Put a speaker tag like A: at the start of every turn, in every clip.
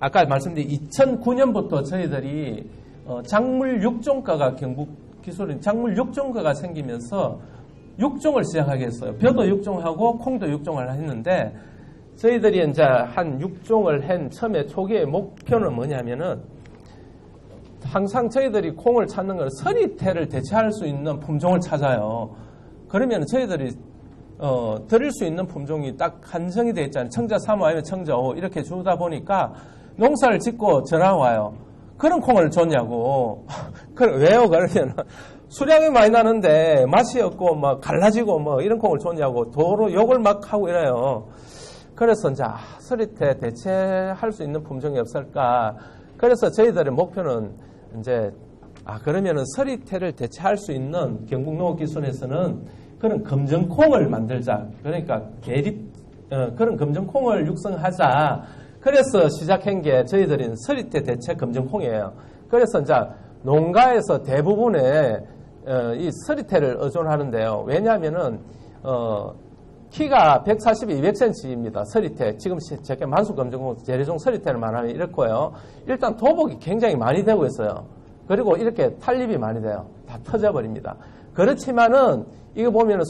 A: 아까 말씀드린 2009년부터 저희들이 작물 6종가가 경북 기술인 작물 6종가가 생기면서 6종을 시작하게 했어요. 벼도 6종하고 콩도 6종을 했는데 저희들이 이제 한 6종을 한 처음에 초기의 목표는 뭐냐면은 항상 저희들이 콩을 찾는 건 서리태를 대체할 수 있는 품종을 찾아요. 그러면 저희들이 드릴 수 있는 품종이 딱 한정이 되어 있잖아요. 청자 3호 아니면 청자 5 이렇게 주다 보니까 농사를 짓고 전화 와요. 그런 콩을 줬냐고. 왜요? 그러면 수량이 많이 나는데 맛이 없고 막 갈라지고 뭐 이런 콩을 줬냐고 도로 욕을 막 하고 이래요. 그래서 이제 서리태 대체할 수 있는 품종이 없을까. 그래서 저희들의 목표는 이제 그러면은 서리태를 대체할 수 있는 경북농업기술에서는 그런 검정콩을 만들자. 그러니까 그런 검정콩을 육성하자. 그래서 시작한 게 저희들은 서리태 대체 검정콩이에요. 그래서 이제 농가에서 대부분의 이 서리태를 의존하는데요. 왜냐하면은 키가 140에 200cm입니다. 서리태. 지금 제게 만수 검정콩 재래종 서리태를 말하면 이렇고요. 일단 도복이 굉장히 많이 되고 있어요. 그리고 이렇게 탄립이 많이 돼요. 다 터져버립니다. 그렇지만은 이거 보면은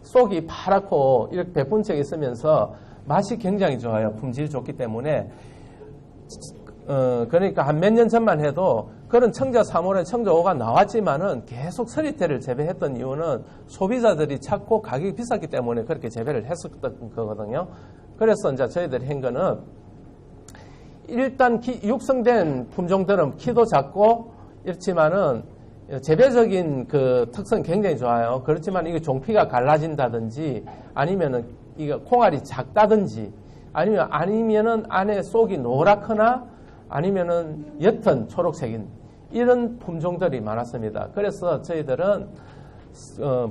A: 속이 파랗고 이렇게 백분책이 있으면서 맛이 굉장히 좋아요. 품질이 좋기 때문에. 그러니까 한 몇 년 전만 해도 그런 청자 3호나 청자 5가 나왔지만은 계속 서리태를 재배했던 이유는 소비자들이 찾고 가격이 비쌌기 때문에 그렇게 재배를 했었던 거거든요. 그래서 이제 저희들이 한 거는 일단 육성된 품종들은 키도 작고 이렇지만은 재배적인 그 특성이 굉장히 좋아요. 그렇지만 이게 종피가 갈라진다든지 아니면은 이거 콩알이 작다든지 아니면은 안에 속이 노랗거나 아니면은 옅은 초록색인 이런 품종들이 많았습니다. 그래서 저희들은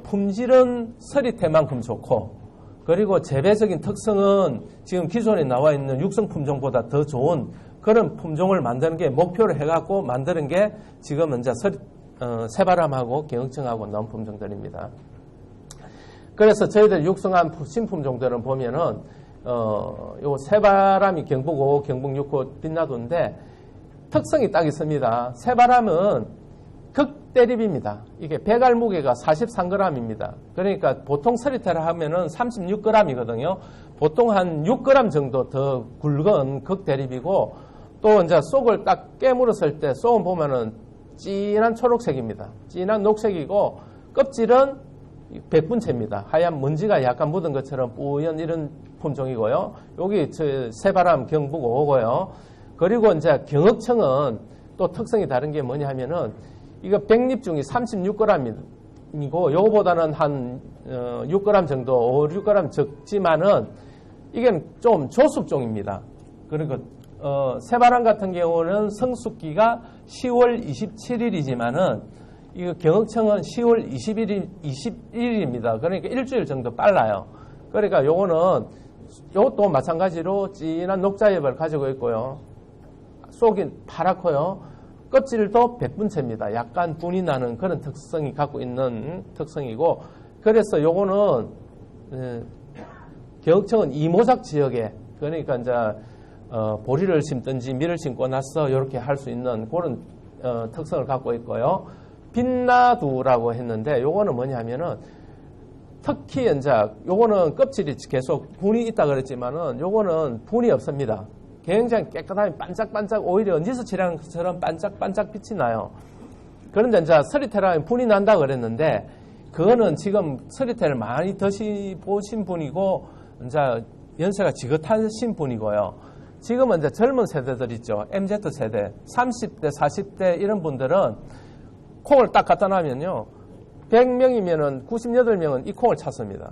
A: 품질은 서리태만큼 좋고 그리고 재배적인 특성은 지금 기존에 나와 있는 육성 품종보다 더 좋은 그런 품종을 만드는 게 목표를 해갖고 만드는 게 지금 이제 새바람하고 경영청하고 나온 품종들입니다. 그래서 저희들 육성한 신품종들은 보면은 요 새바람이 경북 5호, 경북 6호 빛나도인데 특성이 딱 있습니다. 새바람은 극대립입니다. 이게 배갈 무게가 43g입니다. 그러니까 보통 서리태를 하면은 36g이거든요. 보통 한 6g 정도 더 굵은 극대립이고 또 이제 속을 딱 깨물었을 때 속은 보면은 진한 초록색입니다. 진한 녹색이고 껍질은 백분체입니다. 하얀 먼지가 약간 묻은 것처럼 뿌연 이런 품종이고요. 여기 새바람 경북 5호고요. 그리고 이제 경억청은 또 특성이 다른 게 뭐냐 하면은 이거 백립 중이 36g이고 요거보다는 한 6g 정도, 5, 6g 적지만은 이게 좀 조숙종입니다. 그리고 새바람 같은 경우는 성숙기가 10월 27일이지만은 이거 경억청은 10월 21일입니다. 그러니까 일주일 정도 빨라요. 그러니까 요것도 마찬가지로 진한 녹자엽을 가지고 있고요. 속이 파랗고요. 껍질도 백분체입니다. 약간 분이 나는 그런 특성이 갖고 있는 특성이고 그래서 요거는 경억청은 이모작 지역에 그러니까 이제 보리를 심든지 밀을 심고 나서 이렇게 할 수 있는 그런 특성을 갖고 있고요. 빛나두라고 했는데 요거는 뭐냐면은 특히 이제 요거는 껍질이 계속 분이 있다 그랬지만은 요거는 분이 없습니다. 굉장히 깨끗하게 반짝반짝 오히려 니스치랑처럼 반짝반짝 빛이 나요. 그런데 이제 서리태라면 분이 난다 그랬는데 그거는 지금 서리태를 많이 드셔보신 분이고 이제 연세가 지긋하신 분이고요. 지금은 이제 젊은 세대들 있죠. MZ세대, 30대, 40대 이런 분들은 콩을 딱 갖다 놔면요. 100명이면은 98명은 이 콩을 찾습니다.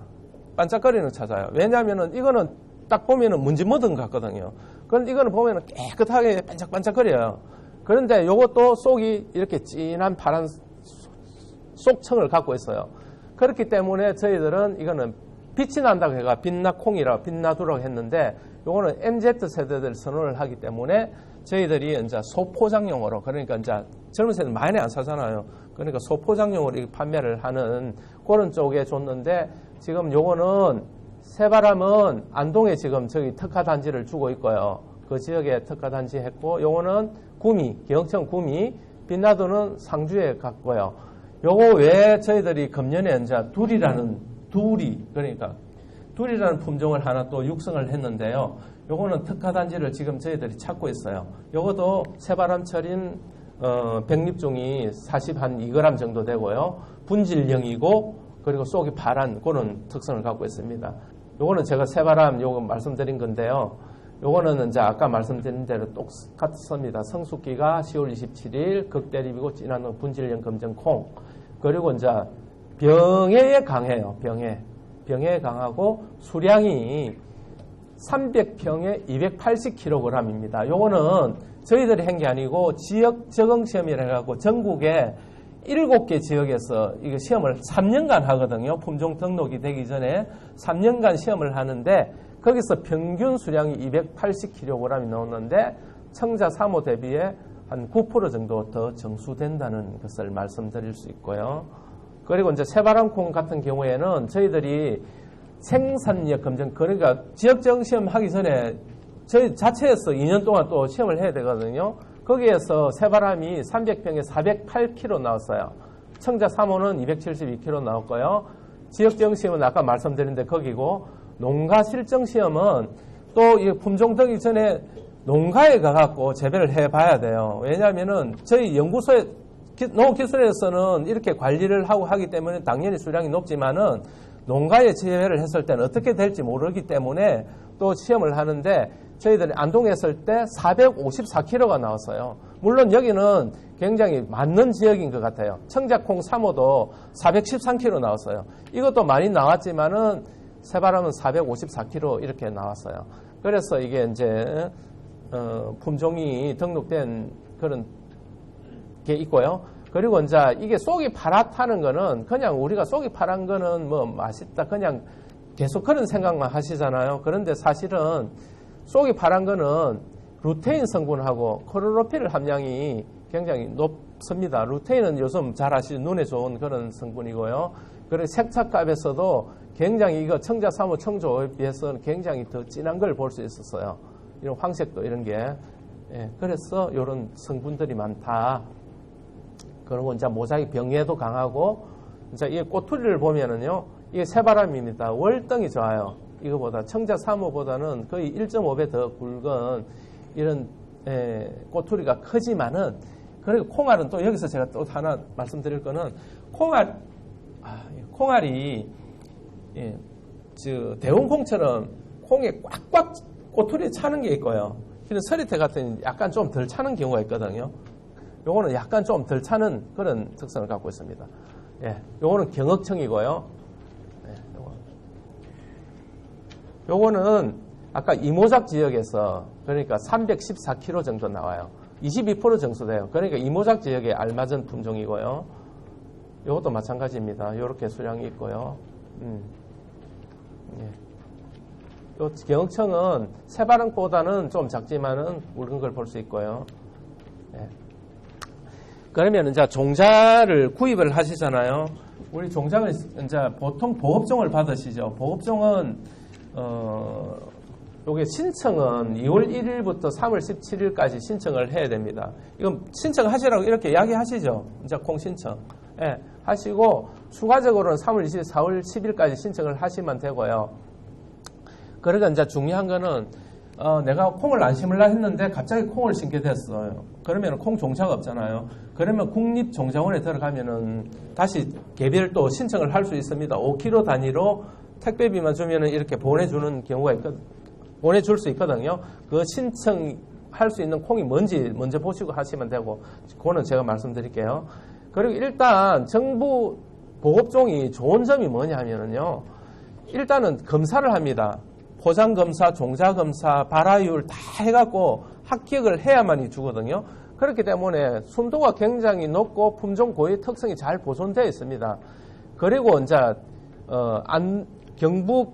A: 반짝거리는 거 찾아요. 왜냐하면은 이거는 딱 보면은 문지 묻은 것 같거든요. 그런데 이거는 보면은 깨끗하게 반짝반짝거려요. 그런데 요것도 속이 이렇게 진한 파란 속청을 갖고 있어요. 그렇기 때문에 저희들은 이거는 빛이 난다고 해가 빛나콩이라 빛나두라고 했는데 요거는 MZ세대들 선호를 하기 때문에 저희들이 이제 소포장용으로 그러니까 이제 젊은 세대는 많이 안 사잖아요. 그러니까 소포장용으로 판매를 하는 그런 쪽에 줬는데 지금 요거는 새바람은 안동에 지금 저기 특화 단지를 주고 있고요. 그 지역에 특화단지 했고, 요거는 구미, 기흥청 구미, 빛나도는 상주에 갔고요. 요거 외에 저희들이 금년에 이제 둘이라는 품종을 하나 또 육성을 했는데요. 요거는 특화단지를 지금 저희들이 찾고 있어요. 요것도 새바람철인 백립종이 42g 정도 되고요. 분질형이고, 그리고 속이 파란 그런 특성을 갖고 있습니다. 요거는 제가 새바람 요거 말씀드린 건데요. 요거는 이제 아까 말씀드린 대로 똑같습니다. 성숙기가 10월 27일, 극대립이고 진한 분질형 검정콩. 그리고 이제 병해에 강해요. 병해에 강하고 수량이 300평에 280kg입니다. 요거는 저희들이 한 게 아니고 지역 적응 시험이라 해갖고 전국에 7개 지역에서 이거 시험을 3년간 하거든요. 품종 등록이 되기 전에 3년간 시험을 하는데 거기서 평균 수량이 280kg이 나오는데 청자 3호 대비에 한 9% 정도 더 정수된다는 것을 말씀드릴 수 있고요. 그리고 이제 새바람콩 같은 경우에는 저희들이 생산력 검증, 그러니까 지역 적응 시험 하기 전에 저희 자체에서 2년 동안 또 시험을 해야 되거든요. 거기에서 새바람이 300평에 408kg 나왔어요. 청자 3호는 272kg 나왔고요. 지역 적응 시험은 아까 말씀드린 거기고, 농가 실정 시험은 또 이 품종 등기 전에 농가에 가갖고 재배를 해봐야 돼요. 왜냐하면은 저희 연구소에 농업기술에서는 이렇게 관리를 하고 하기 때문에 당연히 수량이 높지만은 농가에 재배를 했을 때는 어떻게 될지 모르기 때문에 또 시험을 하는데 저희들이 안동에 했을 때 454kg가 나왔어요. 물론 여기는 굉장히 맞는 지역인 것 같아요. 청자콩 3호도 413kg 나왔어요. 이것도 많이 나왔지만은 새바람은 454kg 이렇게 나왔어요. 그래서 이게 이제 품종이 등록된 그런 게 있고요. 그리고 이제 이게 속이 파랗다는 거는 그냥 우리가 속이 파란 거는 뭐 맛있다 그냥 계속 그런 생각만 하시잖아요. 그런데 사실은 속이 파란 거는 루테인 성분하고 클로로필 함량이 굉장히 높습니다. 루테인은 요즘 잘 아시죠? 눈에 좋은 그런 성분이고요. 그리고 색착값에서도 굉장히 이거 청자 3호 청조에 비해서는 굉장히 더 진한 걸 볼 수 있었어요. 이런 황색도 이런 게. 예, 그래서 이런 성분들이 많다. 그리고 이제 모자익 병해도 강하고, 이제 이 꼬투리를 보면은요, 이게 새바람입니다. 월등히 좋아요. 이거보다 청자 3호보다는 거의 1.5배 더 굵은 이런 꼬투리가 크지만은, 그리고 콩알은 또 여기서 제가 또 하나 말씀드릴 거는 콩알이 대운콩처럼 콩에 꽉꽉 꼬투리에 차는 게 있고요. 이런 서리태 같은 약간 좀 덜 차는 경우가 있거든요. 요거는 약간 좀 덜 차는 그런 특성을 갖고 있습니다. 예, 요거는 경억청이고요. 예, 요거는 아까 이모작 지역에서 그러니까 314kg 정도 나와요. 22% 정수돼요. 그러니까 이모작 지역에 알맞은 품종이고요. 요것도 마찬가지입니다. 요렇게 수량이 있고요. 예. 요 경억청은 새바람보다는 좀 작지만은 묽은 걸 볼 수 있고요. 예. 그러면 이제 종자를 구입을 하시잖아요. 우리 종자를 이제 보통 보급종을 받으시죠. 보급종은 요게 신청은 2월 1일부터 3월 17일까지 신청을 해야 됩니다. 이건 신청하시라고 이렇게 이야기하시죠. 이제 콩 신청. 예, 하시고 추가적으로는 3월 20일, 4월 10일까지 신청을 하시면 되고요. 그러니까 이제 중요한 거는 내가 콩을 안 심으려 했는데 갑자기 콩을 심게 됐어요. 그러면 콩 종자가 없잖아요. 그러면 국립종자원에 들어가면은 다시 개별 또 신청을 할 수 있습니다. 5kg 단위로 택배비만 주면은 이렇게 보내주는 경우가 보내줄 수 있거든요. 그 신청할 수 있는 콩이 뭔지 먼저 보시고 하시면 되고, 그거는 제가 말씀드릴게요. 그리고 일단 정부 보급종이 좋은 점이 뭐냐면요. 일단은 검사를 합니다. 포장검사, 종자검사, 발화율 다 해갖고 합격을 해야만이 주거든요. 그렇기 때문에 순도가 굉장히 높고 품종 고유 특성이 잘 보존되어 있습니다. 그리고 이제 경북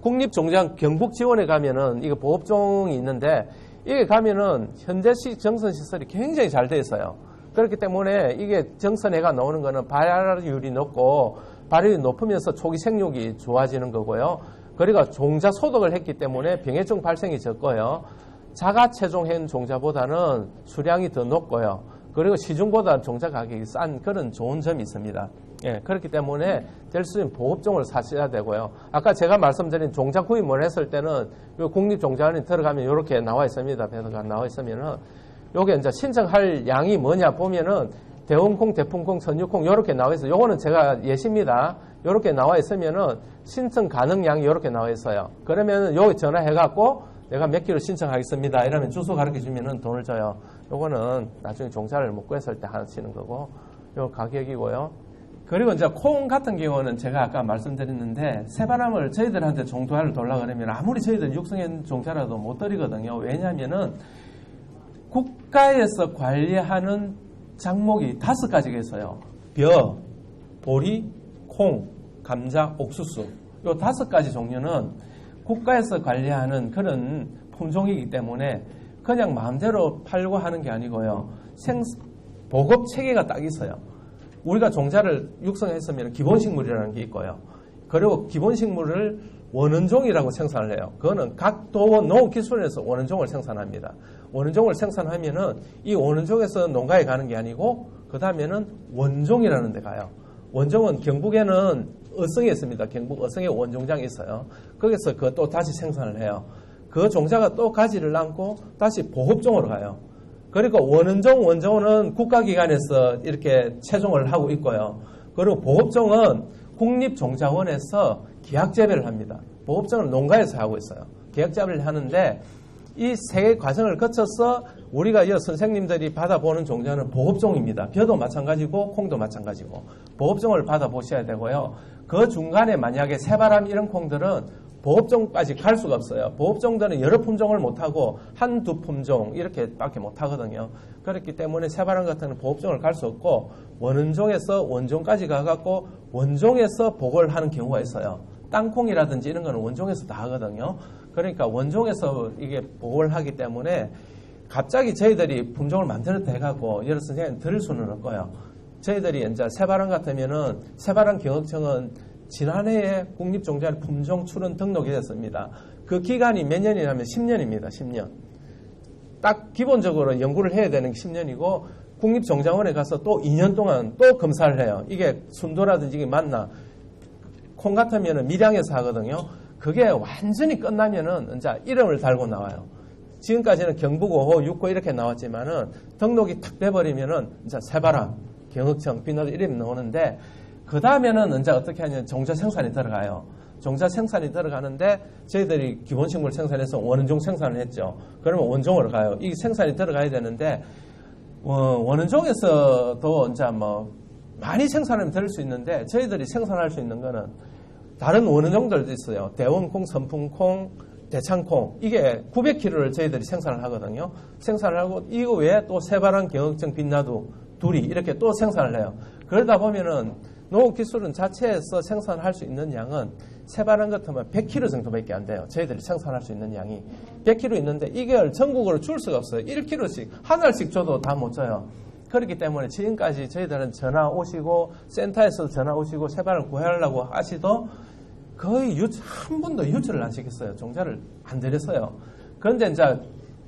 A: 국립종장 경북 지원에 가면은 이거 보급종이 있는데, 이게 가면은 현대식 정선 시설이 굉장히 잘 되어 있어요. 그렇기 때문에 이게 정선해가 나오는 거는 발화율이 높고 발효율이 높으면서 초기 생육이 좋아지는 거고요. 그리고 종자 소득을 했기 때문에 병해충 발생이 적고요. 자가 체종한 종자보다는 수량이 더 높고요. 그리고 시중보다 종자 가격이 싼 그런 좋은 점이 있습니다. 예, 그렇기 때문에 될 수 있는 보급종을 사셔야 되고요. 아까 제가 말씀드린 종자 구입을 했을 때는 요 국립종자원에 들어가면 이렇게 나와 있습니다. 배너가 나와 있으면은 요게 이제 신청할 양이 뭐냐 보면은 대원콩, 대풍콩, 선유콩 이렇게 나와 있어요. 요거는 제가 예시입니다. 이렇게 나와 있으면은 신청 가능 양이 이렇게 나와 있어요. 그러면은 여기 전화해갖고 내가 몇 킬로 신청하겠습니다. 이러면 주소 가르쳐 주면은 돈을 줘요. 요거는 나중에 종자를 못 구했을 때 하시는 거고, 요 가격이고요. 그리고 이제 콩 같은 경우는 제가 아까 말씀드렸는데, 새바람을 저희들한테 종자를 돌라 그러면 아무리 저희들 육성한 종자라도 못 드리거든요. 왜냐면은 국가에서 관리하는 작목이 5가지가 있어요. 벼, 보리, 콩, 감자, 옥수수. 요 5가지 종류는 국가에서 관리하는 그런 품종이기 때문에 그냥 마음대로 팔고 하는 게 아니고요. 보급 체계가 딱 있어요. 우리가 종자를 육성했으면 기본식물이라는 게 있고요. 그리고 기본식물을 원원종이라고 생산을 해요. 그거는 각 도원 농업기술원에서 원원종을 생산합니다. 원원종을 생산하면은 이 원원종에서 농가에 가는 게 아니고 그 다음에는 원종이라는 데 가요. 원종은 경북에는 어성에 있습니다. 경북 어성에 원종장이 있어요. 거기서 그거 또 다시 생산을 해요. 그 종자가 또 가지를 남고 다시 보급종으로 가요. 그리고 원원종, 원종은 국가기관에서 이렇게 채종을 하고 있고요. 그리고 보급종은 국립종자원에서 기약재배를 합니다. 보급종은 농가에서 하고 있어요. 기약재배를 하는데 이 세 과정을 거쳐서 우리가 이 선생님들이 받아보는 종자는 보급종입니다. 벼도 마찬가지고 콩도 마찬가지고 보급종을 받아보셔야 되고요. 그 중간에 만약에 새바람 이런 콩들은 보급종까지 갈 수가 없어요. 보급종들은 여러 품종을 못하고 한두 품종 이렇게 밖에 못하거든요. 그렇기 때문에 새바람 같은 건 보급종을 갈 수 없고 원원종에서 원종까지 가갖고 원종에서 보고를 하는 경우가 있어요. 땅콩이라든지 이런 거는 원종에서 다 하거든요. 그러니까 원종에서 이게 보고를 하기 때문에 갑자기 저희들이 품종을 만들었다 해갖고 여러 선생님 들을 수는 없고요. 저희들이 이제 새바람 같으면은 새바람 경업청은 지난해에 국립종자 품종 출원 등록이 됐습니다. 그 기간이 몇 년이냐면 10년입니다. 10년. 딱 기본적으로 연구를 해야 되는 게 10년이고 국립종자원에 가서 또 2년 동안 또 검사를 해요. 이게 순도라든지 이게 맞나. 콩 같으면 밀양에서 하거든요. 그게 완전히 끝나면은 이제 이름을 달고 나와요. 지금까지는 경북 5호, 6호 이렇게 나왔지만은 등록이 탁 돼버리면은 이제 새바람, 경업청, 빛나도 이름이 나오는데 그 다음에는 이제 어떻게 하냐면 종자 생산이 들어가요. 종자 생산이 들어가는데 저희들이 기본식물 생산해서 원원종 생산을 했죠. 그러면 원종으로 가요. 이 생산이 들어가야 되는데 원원종에서도 이제 뭐 많이 생산하면 될 수 있는데 저희들이 생산할 수 있는 거는 다른 원원종들도 있어요. 대원콩, 선풍콩, 대창콩 이게 900kg를 저희들이 생산을 하거든요. 생산을 하고 이거 외에 또 새바람, 경업청, 빛나두, 두리 이렇게 또 생산을 해요. 그러다 보면은 농업기술원 자체에서 생산할 수 있는 양은 새바람 같으면 100kg 정도밖에 안 돼요. 저희들이 생산할 수 있는 양이 100kg 있는데 이걸 전국으로 줄 수가 없어요. 1kg씩 한 알씩 줘도 다 못 줘요. 그렇기 때문에 지금까지 저희들은 전화 오시고 센터에서 전화 오시고 새바람 구하려고 하시도 거의 한 번도 유출을 안 시켰어요. 종자를 안 드렸어요. 그런데 이제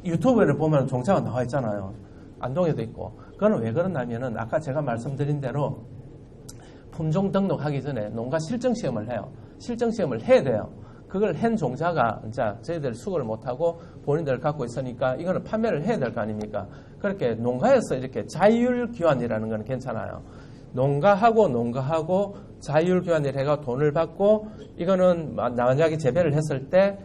A: 유튜브를 보면 종자가 나와 있잖아요. 안동에도 있고. 그건 왜 그러냐면은 아까 제가 말씀드린 대로 품종 등록하기 전에 농가 실정 시험을 해요. 실정 시험을 해야 돼요. 그걸 한 종자가 이제 저희들 수거를 못하고 본인들 갖고 있으니까 이거는 판매를 해야 될 거 아닙니까? 그렇게 농가에서 이렇게 자율 교환이라는 건 괜찮아요. 농가하고 자율 교환을 해가 돈을 받고 이거는 만약에 재배를 했을 때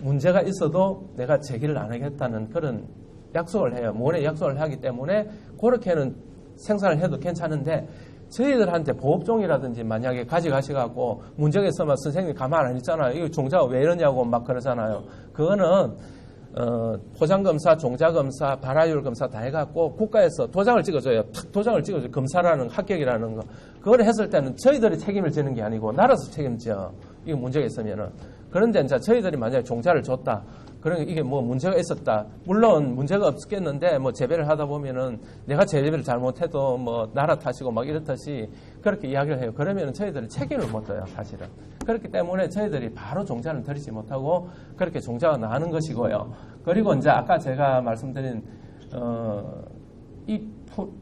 A: 문제가 있어도 내가 제기를 안 하겠다는 그런 약속을 해요. 모래 약속을 하기 때문에 그렇게는 생산을 해도 괜찮은데 저희들한테 보업종이라든지 만약에 가져가셔갖고 문제가 있으면 선생님이 가만 안 있잖아요. 이거 종자가 왜 이러냐고 막 그러잖아요. 그거는 포장검사, 종자검사, 발화율 검사 다 해갖고 국가에서 도장을 찍어줘요. 탁 도장을 찍어줘요. 검사라는 합격이라는 거. 그걸 했을 때는 저희들이 책임을 지는 게 아니고 나라에서 책임져. 이거 문제가 있으면은. 그런데 이제 저희들이 만약에 종자를 줬다. 그러니까 이게 뭐 문제가 있었다. 물론 문제가 없겠는데 뭐 재배를 하다 보면은 내가 재배를 잘못해도 뭐 나라 탓이고 막 이렇듯이 그렇게 이야기를 해요. 그러면 저희들은 책임을 못 져요, 사실은. 그렇기 때문에 저희들이 바로 종자는 드리지 못하고 그렇게 종자가 나는 것이고요. 그리고 이제 아까 제가 말씀드린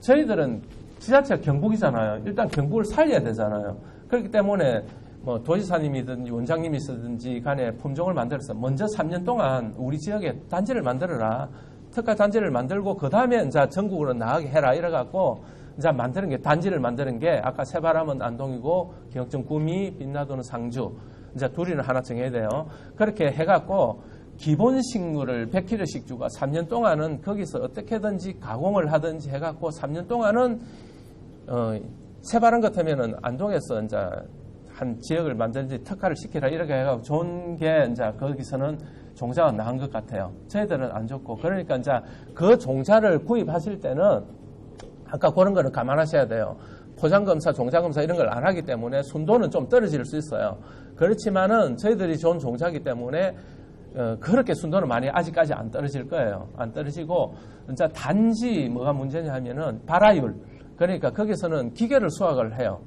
A: 저희들은 지자체가 경북이잖아요. 일단 경북을 살려야 되잖아요. 그렇기 때문에 뭐 도지사님이든지 원장님이든지 간에 품종을 만들어서 먼저 3년 동안 우리 지역에 단지를 만들어라. 특화 단지를 만들고 그 다음에 이제 전국으로 나가게 해라. 이래갖고 이제 만드는 게 단지를 만드는 게 아까 새바람은 안동이고 기역전 구미, 빛나도는 상주. 이제 둘이는 하나 정해야 돼요. 그렇게 해갖고 기본 식물을 100kg씩 주고 3년 동안은 거기서 어떻게든지 가공을 하든지 해갖고 3년 동안은 새바람 같으면은 안동에서 이제 한 지역을 만들든지 특화를 시키라 이렇게 해가지고 좋은 게 이제 거기서는 종자가 나은 것 같아요. 저희들은 안 좋고 그러니까 이제 그 종자를 구입하실 때는 아까 그런 거는 감안하셔야 돼요. 포장검사, 종자검사 이런 걸 안 하기 때문에 순도는 좀 떨어질 수 있어요. 그렇지만은 저희들이 좋은 종자이기 때문에 그렇게 순도는 많이 아직까지 안 떨어질 거예요. 안 떨어지고 이제 단지 뭐가 문제냐 하면은 발화율. 그러니까 거기서는 기계를 수확을 해요.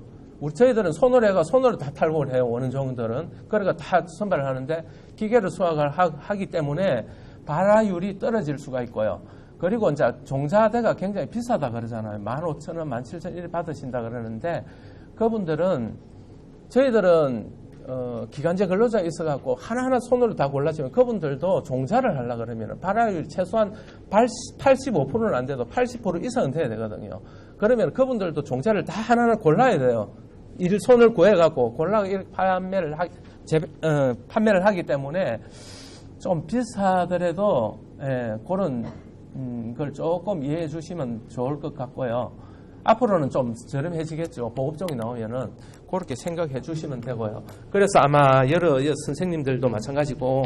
A: 저희들은 손으로 해가 손으로 다 탈곡을 해요. 원은 종들은. 그러니까 다 선발을 하는데 기계로 수확을 하기 때문에 발화율이 떨어질 수가 있고요. 그리고 이제 종자대가 굉장히 비싸다 그러잖아요. 15,000원, 17,000원 이렇게 받으신다 그러는데 그분들은 저희들은 기간제 근로자 있어갖고 하나하나 손으로 다 골라주면 그분들도 종자를 하려고 그러면 발화율 최소한 85%는 안 돼도 80% 이상은 돼야 되거든요. 그러면 그분들도 종자를 다 하나하나 골라야 돼요. 손을 구해갖고 골라서 이렇게 판매를 하기 때문에 좀 비싸더라도 그런 걸 조금 이해해 주시면 좋을 것 같고요. 앞으로는 좀 저렴해지겠죠. 보급종이 나오면은 그렇게 생각해 주시면 되고요. 그래서 아마 여러 선생님들도 마찬가지고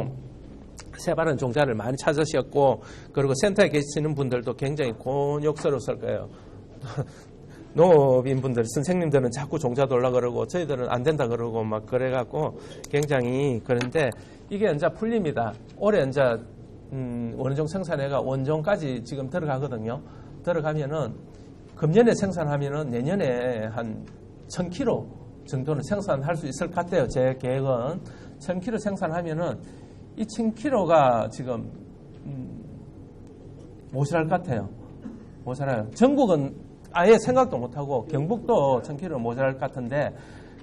A: 새바른 종자를 많이 찾으셨고 그리고 센터에 계시는 분들도 굉장히 곤욕스러웠을 거예요. 농업인분들, 선생님들은 자꾸 종자 돌라 그러고 저희들은 안 된다 그러고 막 그래갖고 굉장히 그런데 이게 이제 풀립니다. 올해 이제 원종 생산해가 원종까지 지금 들어가거든요. 들어가면은 금년에 생산하면은 내년에 한 1000kg 정도는 생산할 수 있을 것 같아요. 제 계획은 1000kg 생산하면은 이 1000kg가 지금 모자랄 것 같아요. 모자라요. 전국은 아예 생각도 못하고 경북도 1000kg 모자랄 것 같은데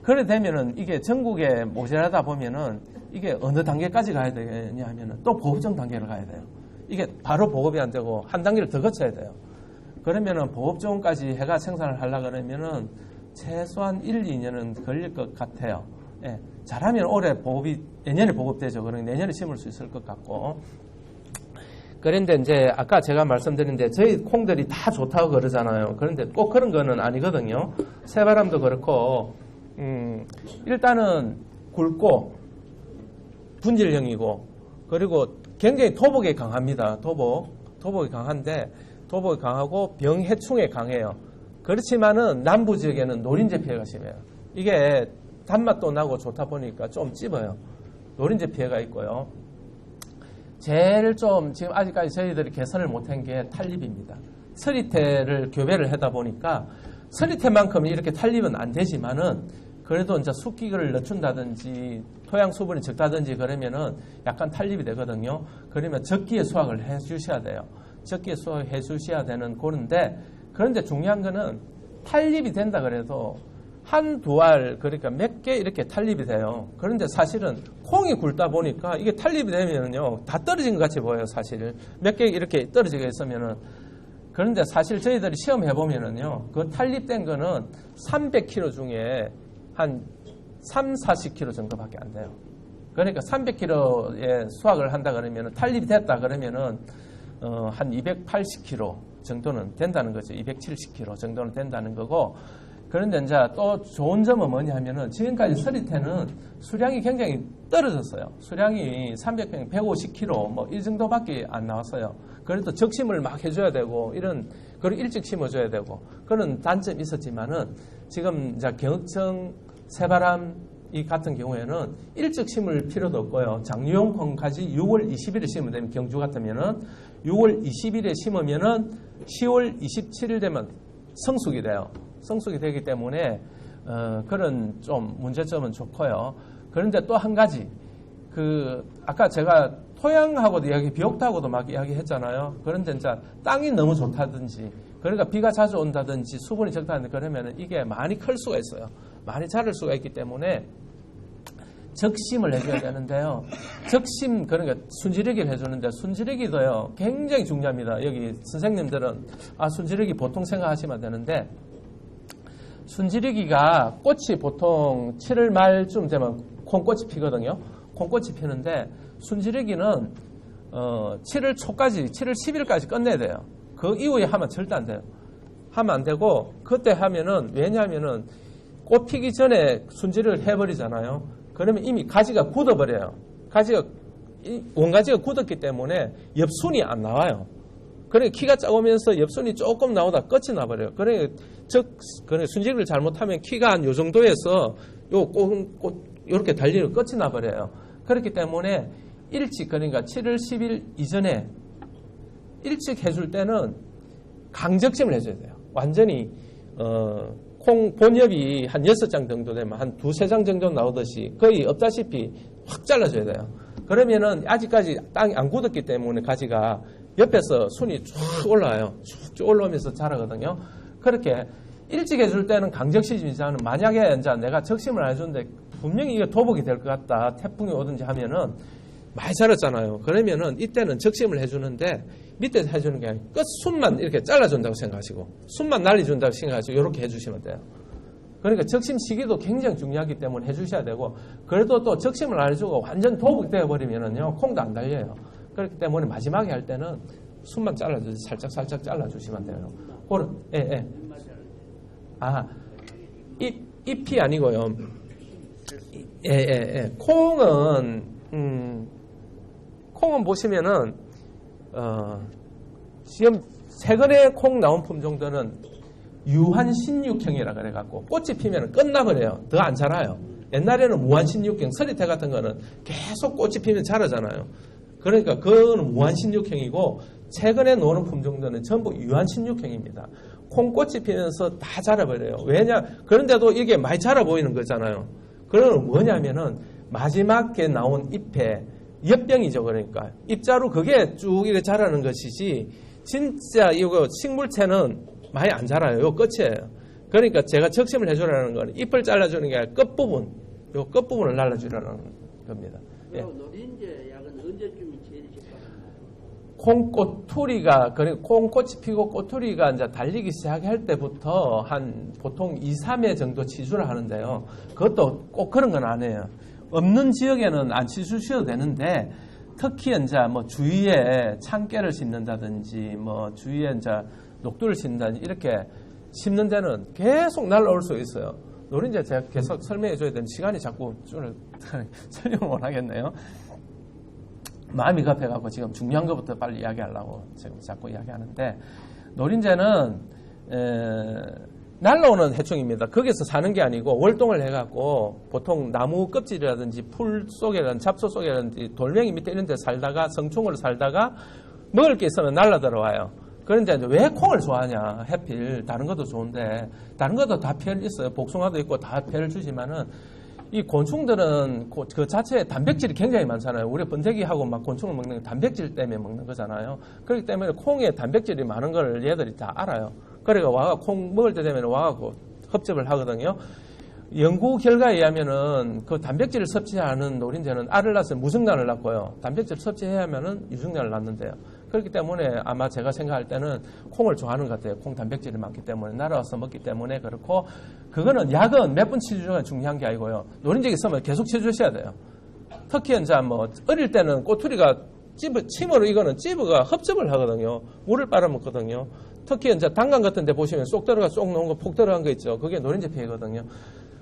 A: 그래 되면은 이게 전국에 모자라다 보면은 이게 어느 단계까지 가야 되냐 하면은 또 보급종 단계를 가야 돼요. 이게 바로 보급이 안 되고 한 단계를 더 거쳐야 돼요. 그러면은 보급종까지 해가 생산을 하려고 그러면은 최소한 1, 2년은 걸릴 것 같아요. 예, 잘하면 올해 보급이 내년에 보급되죠. 그러니까 내년에 심을 수 있을 것 같고. 그런데 이제 아까 제가 말씀드린데 저희 콩들이 다 좋다고 그러잖아요. 그런데 꼭 그런 거는 아니거든요. 새바람도 그렇고 일단은 굵고 분질형이고 그리고 굉장히 토복에 강합니다. 토복이 강한데 토복이 강하고 병해충에 강해요. 그렇지만은 남부 지역에는 노린재 피해가 심해요. 이게 단맛도 나고 좋다 보니까 좀 찝어요. 노린재 피해가 있고요. 제일 좀 지금 아직까지 저희들이 개선을 못한 게 탈립입니다. 서리태를 교배를 하다 보니까 서리태만큼 이렇게 탈립은 안 되지만은 그래도 이제 숫기를 늦춘다든지 토양 수분이 적다든지 그러면은 약간 탈립이 되거든요. 그러면 적기에 수확을 해 주셔야 돼요. 적기에 수확해 주셔야 되는 고는데 그런데 중요한 거는 탈립이 된다 그래도 한두 알 그러니까 몇 개 이렇게 탈립이 돼요. 그런데 사실은 콩이 굵다 보니까 이게 탈립이 되면요 다 떨어진 것 같이 보여요. 사실 몇 개 이렇게 떨어지게 있으면은 그런데 사실 저희들이 시험해 보면은요 그 탈립된 거는 300kg 중에 한 30-40kg 정도밖에 안 돼요. 그러니까 300kg의 수확을 한다 그러면은 탈립이 됐다 그러면은 한 280kg 정도는 된다는 거죠. 270kg 정도는 된다는 거고. 그런데 이제 또 좋은 점은 뭐냐 하면은 지금까지 서리태는 수량이 굉장히 떨어졌어요. 수량이 300평 150kg 뭐 이 정도밖에 안 나왔어요. 그래도 적심을 막 해줘야 되고 그리고 일찍 심어줘야 되고 그런 단점이 있었지만은 지금 이제 경청, 새바람, 이 같은 경우에는 일찍 심을 필요도 없고요. 장류용 콩까지 6월 20일에 심으면 되면 경주 같으면은 6월 20일에 심으면은 10월 27일 되면 성숙이 돼요. 성숙이 되기 때문에 그런 좀 문제점은 좋고요. 그런데 또 한 가지 아까 제가 토양하고도 비옥토하고도 막 이야기했잖아요. 그런데 이제 땅이 너무 좋다든지 그러니까 비가 자주 온다든지 수분이 적다든지 그러면 이게 많이 클 수가 있어요. 많이 자랄 수가 있기 때문에 적심을 해줘야 되는데요. 적심, 그러니까 순지르기를 해주는데 순지르기도요, 굉장히 중요합니다. 여기 선생님들은, 순지르기 보통 생각하시면 되는데, 순지르기가 꽃이 보통 7월 말쯤 되면 콩꽃이 피거든요. 콩꽃이 피는데, 순지르기는, 7월 초까지, 7월 10일까지 끝내야 돼요. 그 이후에 하면 절대 안 돼요. 하면 안 되고, 그때 하면은, 왜냐하면은, 꽃 피기 전에 순지르기를 해버리잖아요. 그러면 이미 가지가 굳어버려요. 원가지가 굳었기 때문에 엽순이 안 나와요. 그러니까 키가 작으면서 엽순이 조금 나오다 끝이 나버려요. 그러니까 순지르기를 잘못하면 키가 한 요 정도에서 요렇게 달리는 끝이 나버려요. 그렇기 때문에 일찍, 그러니까 7월 10일 이전에 일찍 해줄 때는 강적심을 해줘야 돼요. 완전히, 콩 본엽이 한 6장 정도 되면 한 2-3장 정도 나오듯이 거의 없다시피 확 잘라줘야 돼요. 그러면은 아직까지 땅이 안 굳었기 때문에 가지가 옆에서 순이 쭉 올라와요. 쭉 올라오면서 자라거든요. 그렇게 일찍 해줄 때는 강적 시즌이잖아요. 만약에 이제 내가 적심을 안 해주는데 분명히 이게 도복이 될 것 같다. 태풍이 오든지 하면은 많이 자랐잖아요. 그러면은 이때는 적심을 해주는데 밑에서 해주는 게 아니라 끝 순만 이렇게 잘라준다고 생각하시고 순만 날려준다고 생각하시고 이렇게 해주시면 돼요. 그러니까 적심 시기도 굉장히 중요하기 때문에 해주셔야 되고 그래도 또 적심을 안 해주고 완전 도복이 되어버리면은요 콩도 안 달려요. 그렇기 때문에 마지막에 할 때는 순만 잘라주세요. 살짝 잘라주시면 돼요. 잎이 아니고요. 콩은 보시면은, 지금 최근에 콩 나온 품종들은 유한신육형이라 그래갖고 꽃이 피면 끝나버려요. 더 안 자라요. 옛날에는 무한신육형, 서리태 같은 거는 계속 꽃이 피면 자라잖아요. 그러니까 그거는 무한신육형이고 최근에 나오는 품종들은 전부 유한신육형입니다. 콩꽃이 피면서 다 자라버려요. 왜냐? 그런데도 이게 많이 자라 보이는 거잖아요. 그건 뭐냐면은 마지막에 나온 잎에 엿병이죠. 그러니까 잎자루 그게 쭉 이렇게 자라는 것이지 진짜 이거 식물체는 많이 안 자라요. 요 끝이에요. 그러니까 제가 적심을 해주라는 건 잎을 잘라주는 게 아니라 끝부분, 요 끝부분을 날라주라는 겁니다.
B: 예. 노린재 약은 언제쯤이 제일 적합한가요?
A: 콩꼬투리가, 그리고 콩꽃이 피고 꼬투리가 이제 달리기 시작할 때부터 한 보통 2-3회 정도 치주를 하는데요. 그것도 꼭 그런 건 아니에요. 없는 지역에는 안 치주셔도 되는데, 특히 이제 뭐 주위에 창깨를 심는다든지, 뭐 주위에 이제 녹두를 심는다든지, 이렇게 심는 데는 계속 날라올 수 있어요. 노린재 제가 계속 설명해줘야 되는 시간이 자꾸 설명을 못 하겠네요. 마음이 급해가지고 지금 중요한 것부터 빨리 이야기하려고 지금 자꾸 이야기하는데, 노린재는 날라오는 해충입니다. 거기서 사는 게 아니고 월동을 해갖고 보통 나무 껍질이라든지 풀 속이라든지 잡초 속이라든지 돌멩이 밑에 이런 데 살다가 성충으로 살다가 먹을 게 있으면 날라 들어와요. 그런데 이제 왜 콩을 좋아하냐? 해필 다른 것도 좋은데 다른 것도 다 피해를 있어요. 복숭아도 있고 다 피해를 주지만은 이 곤충들은 그 자체에 단백질이 굉장히 많잖아요. 우리 번데기하고 막 곤충을 먹는 게 단백질 때문에 먹는 거잖아요. 그렇기 때문에 콩에 단백질이 많은 걸 얘들이 다 알아요. 그래가 와가 콩 먹을 때 되면 와가고 흡접을 하거든요. 연구 결과에 의하면은 그 단백질을 섭취하는 노린재는 알을 낳아서 무성란을 낳고요. 단백질을 섭취해야 하면은 유성란을 낳는데요. 그렇기 때문에 아마 제가 생각할 때는 콩을 좋아하는 것 같아요. 콩 단백질이 많기 때문에 날아와서 먹기 때문에 그렇고 그거는 약은 몇 번 치주가 중요한 게 아니고요. 노린재 있으면 계속 치주셔야 돼요. 특히 이제 뭐 어릴 때는 꼬투리가 침으로 이거는 찌브가 흡접을 하거든요. 물을 빨아먹거든요. 특히 이제 단강 같은 데 보시면 쏙 들어가 쏙 놓은 거 폭 들어간 거 있죠. 그게 노린재 피해거든요.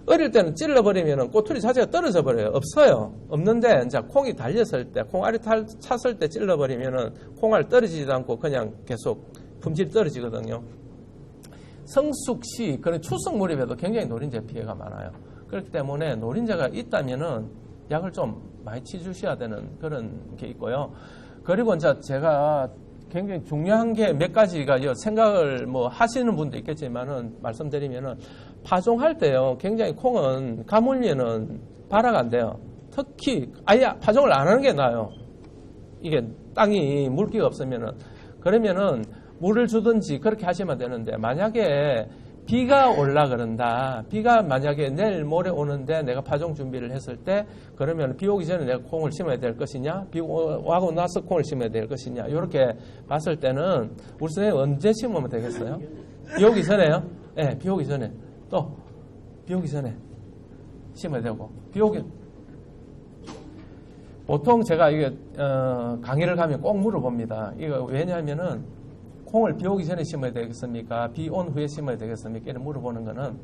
A: 어릴 때는 찔러버리면 꼬투리 자체가 떨어져 버려요. 없어요. 없는데 이제 콩이 달렸을 때, 콩알이 찼을 때 찔러버리면은 콩알 떨어지지도 않고 그냥 계속 품질이 떨어지거든요. 성숙 시, 그런 추석 무렵에도 굉장히 노린재 피해가 많아요. 그렇기 때문에 노린재가 있다면은 약을 좀 많이 치주셔야 되는 그런 게 있고요. 그리고 이제 제가 굉장히 중요한 게 몇 가지가 생각을 뭐 하시는 분도 있겠지만은 말씀드리면은 파종할 때요. 굉장히 콩은 가물면은 발화가 안 돼요. 특히 아예 파종을 안 하는 게 나아요. 이게 땅이 물기가 없으면은 그러면은 물을 주든지 그렇게 하시면 되는데 만약에 비가 올라 그런다. 비가 만약에 내일 모레 오는데 내가 파종 준비를 했을 때 그러면 비 오기 전에 내가 콩을 심어야 될 것이냐 비 오고 나서 콩을 심어야 될 것이냐 이렇게 봤을 때는 우리 선생님 언제 심으면 되겠어요? 비 오기 전에요? 네, 비 오기 전에 또 비 오기 전에 심어야 되고 비 오기 보통 제가 이게 강의를 가면 꼭 물어봅니다. 이거 왜냐하면은 콩을 비 오기 전에 심어야 되겠습니까? 비 온 후에 심어야 되겠습니까? 이렇게 물어보는 거는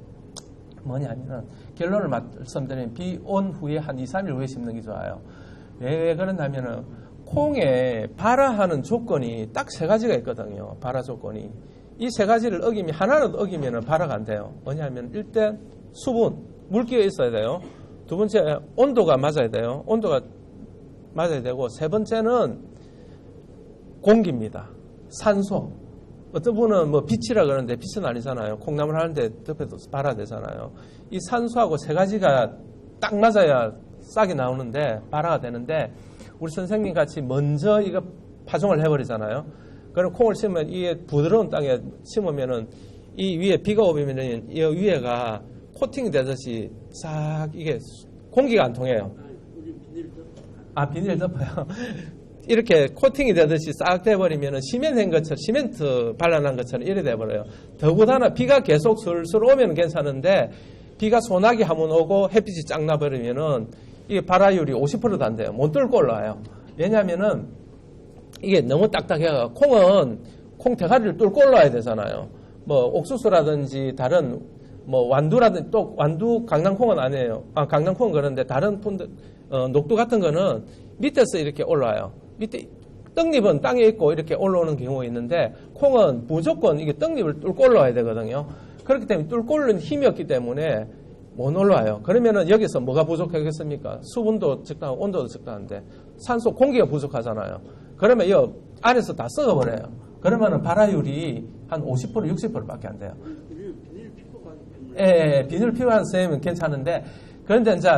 A: 뭐냐면은 결론을 말씀드리면 비 온 후에 한 2, 3일 후에 심는 게 좋아요. 왜 그러냐면은 콩에 발화하는 조건이 딱 세 가지가 있거든요. 발화 조건이. 이 세 가지를 어기면 하나라도 어기면은 발화가 안 돼요. 뭐냐면 일단 수분, 물기가 있어야 돼요. 두 번째 온도가 맞아야 돼요. 온도가 맞아야 되고 세 번째는 공기입니다. 산소. 어떤 분은 뭐 빛이라 그러는데 빛은 아니잖아요. 콩나물 하는데 덮여도 발화가 되잖아요. 이 산소하고 세 가지가 딱 맞아야 싹이 나오는데 발화가 되는데 우리 선생님 같이 먼저 이거 파종을 해버리잖아요. 그럼 콩을 심으면 이게 부드러운 땅에 심으면은 이 위에 비가 오면은 이 위에가 코팅이 되듯이 싹 이게 공기가 안 통해요. 비닐 덮어요. 이렇게 코팅이 되듯이 싹 돼버리면 시멘한 것처럼, 시멘트 발라난 것처럼 이래 돼버려요. 더구나 비가 계속 슬슬 오면 괜찮은데 비가 소나기 한번 오고 햇빛이 쫙 나버리면은 이게 발화율이 50%도 안 돼요. 못 뚫고 올라와요. 왜냐면은 이게 너무 딱딱해요. 콩은 콩 대가리를 뚫고 올라와야 되잖아요. 뭐 옥수수라든지 다른 뭐 완두라든지 또 완두 강낭콩은 아니에요. 강낭콩은 그런데 다른 녹두 같은 거는 밑에서 이렇게 올라와요. 밑에 떡잎은 땅에 있고 이렇게 올라오는 경우가 있는데 콩은 무조건 이게 떡잎을 뚫고 올라와야 되거든요. 그렇기 때문에 뚫고 올라오는 힘이 없기 때문에 못 올라와요. 그러면은 여기서 뭐가 부족하겠습니까? 수분도 적당하고 온도도 적당한데 산소 공기가 부족하잖아요. 그러면 이 안에서 다 썩어버려요. 그러면은 발화율이 한 50% 60%밖에 안 돼요. 비닐 필요한 쌤은 괜찮은데 그런데 이제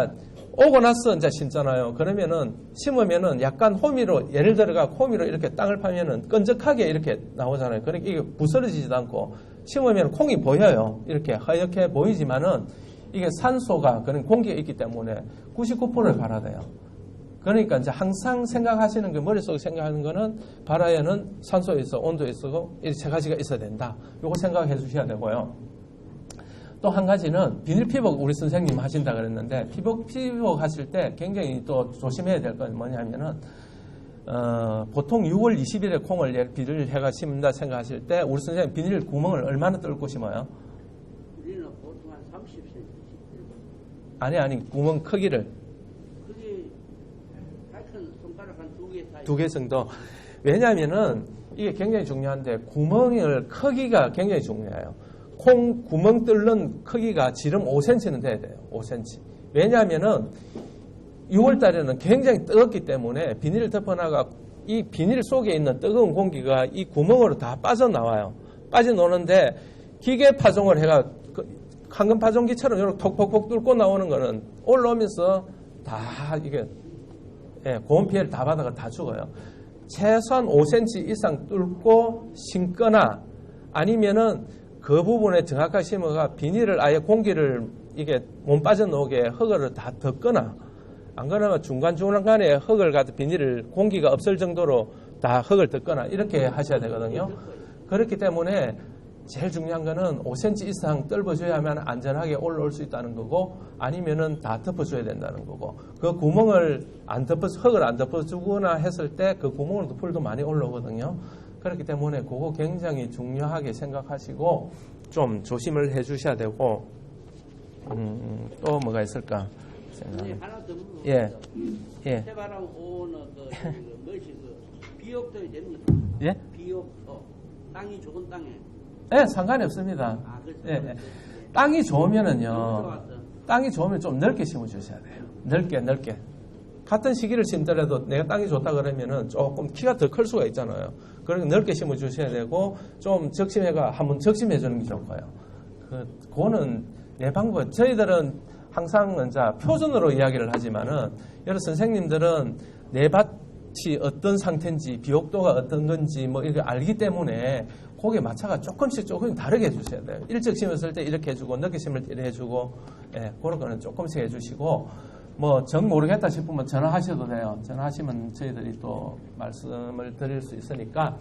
A: 오고 나서 이제 심잖아요. 그러면은 심으면은 약간 호미로 예를 들어가 호미로 이렇게 땅을 파면은 끈적하게 이렇게 나오잖아요. 그러니까 이게 부스러지지도 않고 심으면 콩이 보여요. 이렇게 하얗게 보이지만은 이게 산소가 그런 공기가 있기 때문에 99%를 발화돼요. 그러니까 이제 항상 생각하시는 게 머릿속에 생각하는 거는 발화에는 산소에 있어 온도에 있고 이 세 가지가 있어야 된다. 요거 생각해 주셔야 되고요. 또 한 가지는 비닐 피복 우리 선생님 하신다 그랬는데 피복 하실 때 굉장히 또 조심해야 될 건 뭐냐면은 보통 6월 20일에 콩을 비닐을 해가 심는다 생각하실 때 우리 선생님 비닐 구멍을 얼마나 뚫고 심어요?
B: 우리는 보통 한 30cm.
A: 아니 구멍 크기를
B: 그게 하여튼 손가락 한 2개 사이.
A: 2개 정도. 왜냐하면은 이게 굉장히 중요한데 구멍을 크기가 굉장히 중요해요. 콩 구멍 뚫는 크기가 지름 5cm는 돼야 돼요. 5cm. 왜냐하면은 6월 달에는 굉장히 뜨겁기 때문에 비닐을 덮어놔가 이 비닐 속에 있는 뜨거운 공기가 이 구멍으로 다 빠져나와요. 빠져나오는데 기계 파종을 해가 황금 파종기처럼 이렇게 톡톡톡 뚫고 나오는 거는 올라오면서 다 이게 고온 피해를 다 받아가 다 죽어요. 최소한 5cm 이상 뚫고 심거나 아니면은 그 부분에 정확하게 심어가 비닐을 아예 공기를 이게 못 빠져나오게 흙을 다 덮거나 안 그러면 중간중간에 흙을 갖다 비닐을 공기가 없을 정도로 다 흙을 덮거나 이렇게 하셔야 되거든요. 그렇기 때문에 제일 중요한 거는 5cm 이상 뚫어줘야만 안전하게 올라올 수 있다는 거고 아니면은 다 덮어줘야 된다는 거고 그 구멍을 흙을 안 덮어주거나 했을 때 그 구멍으로도 풀도 많이 올라오거든요. 그렇기 때문에 그거 굉장히 중요하게 생각하시고 좀 조심을 해 주셔야 되고 또 뭐가 있을까?
B: 하나 더 물어볼게요.
A: 예.
B: 해바람 오는 것이 비옥도에 됩니까?
A: 예?
B: 비옥도. 땅이 좋은 땅에.
A: 네, 상관이 없습니다.
B: 그렇죠.
A: 예. 땅이 좋으면은요. 땅이 좋으면 좀 넓게 심어주셔야 돼요. 넓게. 같은 시기를 심더라도 내가 땅이 좋다 그러면은 조금 키가 더 클 수가 있잖아요. 그러니까 넓게 심어주셔야 되고, 좀 한번 적심해주는 게 좋고요. 그거는 내 방법. 저희들은 항상 이제 표준으로 이야기를 하지만은, 여러 선생님들은 내 밭이 어떤 상태인지, 비옥도가 어떤 건지, 뭐, 이렇게 알기 때문에, 거기에 맞춰가 조금씩 다르게 해주셔야 돼요. 일찍 심었을 때 이렇게 해주고, 늦게 심을 때 이렇게 해주고, 그런 거는 조금씩 해주시고, 뭐, 정 모르겠다 싶으면 전화하셔도 돼요. 전화하시면 저희들이 또 말씀을 드릴 수 있으니까,